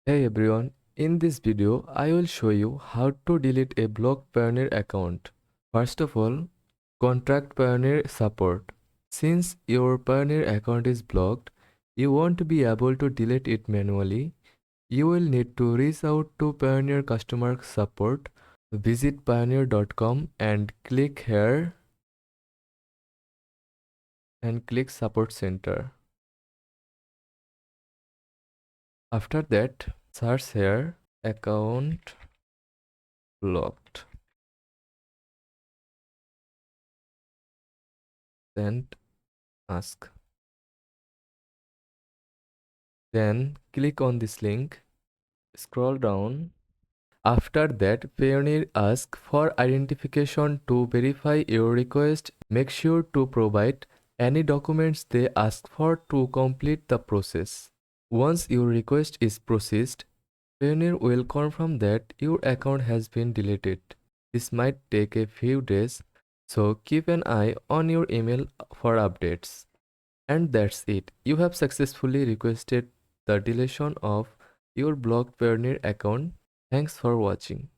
Hey everyone, in this video I will show you how to delete a blocked Payoneer account. First of all, contact Payoneer support. Since your Payoneer account is blocked, you won't be able to delete it manually. You will need to reach out to Payoneer customer support. Visit payoneer.com and click here and click support center. After that, search here account blocked. Then ask. Then click on this link, scroll down. After that, Payoneer asks for identification to verify your request. Make sure to provide any documents they ask for to complete the process. Once your request is processed, Payoneer will confirm that your account has been deleted. This might take a few days, so keep an eye on your email for updates. And that's it. You have successfully requested the deletion of your blocked Payoneer account. Thanks for watching.